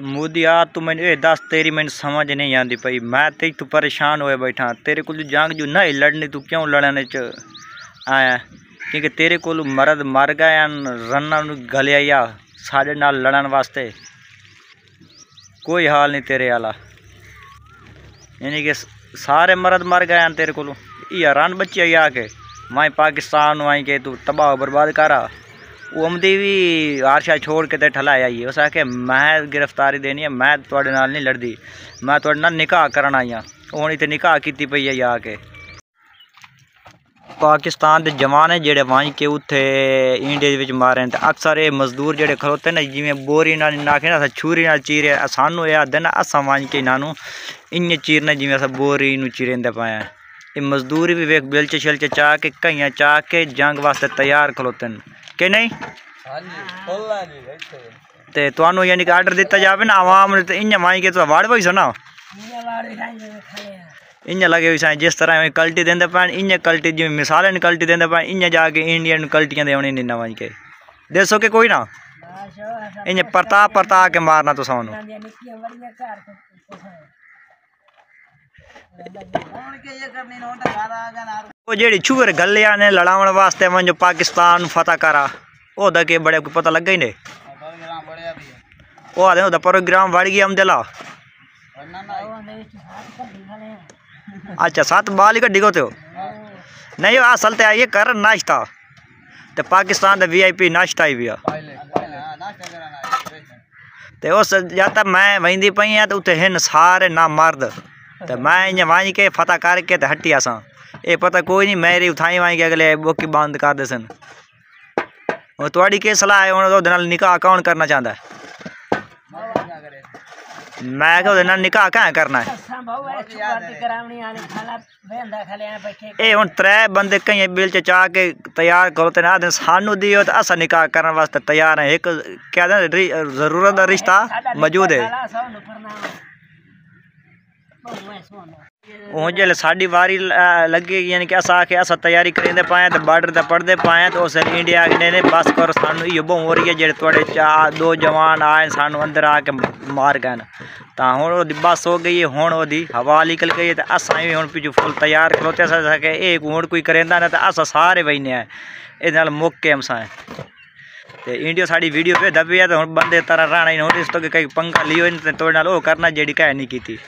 मोदी आ तू मैंने ये दस तेरी मैंने समझ नहीं आती पई। मैं ते तू परेशान होए बैठा तेरे को जंग जो नहीं लड़नी तू क्यों लड़ने च आया क्योंकि तेरे को मर्द मर गए रन्ना गलिया या साढ़े नाल लड़न वास्ते कोई हाल नहीं तेरे आला यानी कि सारे मर्द मर गए तेरे को या रन बच्चे या के मैं पाकिस्तान आई के तू तबाह बर्बाद करा वो अमदी भी आरशा छोड़ के ते ठलाया आई उस आखे मैं गिरफ्तारी देनी है मैं थोड़े नाल नहीं लड़दी मैं थोड़े नाल निकाह करना आई हूँ तो निकाह की पई है आके पाकिस्तान के जवान जेड़े वहीं के उत्थे इंडिया विच मारे तो अक्सर ये मजदूर जेड़े खलोते ना जिमें बोरी नाखे ना छुरी नाल चीरे सानू यह आदे ना असा वहीं के इन्हों इं चीरने जिमें अस बोरी चीरेंदे पाए ये मजदूर भी वेख बिलचे शिलचे चाह के कईयां चाह के जंग वास्ते तैयार खलोते कि नहीं ते तुहानू यानी कि आर्डर दिता जाए ना आवाम ने तो इं वहीं के तो वाड़ पई सो ना इं लगे हुई साईं जिस तरह कल्टी देंदे पैन इं कल्टी जिमें मिसाल कल्टी देंदे पैन इं जाके इंडियन कल्टियां देनी नहीं वहीं के दसो कि कोई ना इं परता के मारना तो सानू वो जेड़ी छुर गलिया ने लड़ावन वास्ते वंजो पाकिस्तान फतह करा ओदा के बड़े को पता लग गई ने वो आदे ओदा प्रोग्राम बढ़ गया अमदला अच्छा 7 बाल ही कड्डी को नहीं असल तो आइए कर नाश्ता तो पाकिस्तान का VIP नाश्ता ही भी तो उस जाता मैं वही पई है तो उत्थे हिन सारे ना मर्द तो मैं इं वहीं के फतह करके तो हटी असा ये पता कोई नहीं मेरी उठाई वहीं के अगले बोकी बंद कर दे सन और थोड़ी के सलाह है उन्होंने निकाह कौन करना चाहता है मैं क्या निकाह क्या करना है ये हूँ 3 बंदे कई बिल च चाह के तैयार करो तो ना सानू दियो तो असा निकाह करने वास्ते तैयार है एक क्या जरूरत का रिश्ता मौजूद है हूँ जो साड़ी वारी लगी यानी कि अस आके अस तैयारी करेंदे पाए तो बॉर्डर ते पढ़ते पाए तो उस इंडिया ने बस करो सानू इो बहु हो रही है जेडे थोड़े 2 जवान आए सानू अंदर आके मार गए तो हूँ बस हो गई है हूँ वो हवा निकल गई है तो असा भी हूँ पिछू फुल तैयार खलोते ये हूँ कोई करेंदा ना तो अस सारे बहने हैं ये मुक्के हमसा तो इंडिया साड़ी वीडियो पे दबी है तो हूँ बंदे तरह रहना ही हूँ इस तो कई पंखा लियो तो थोड़े नाल वो करना जेडी कह नहीं की।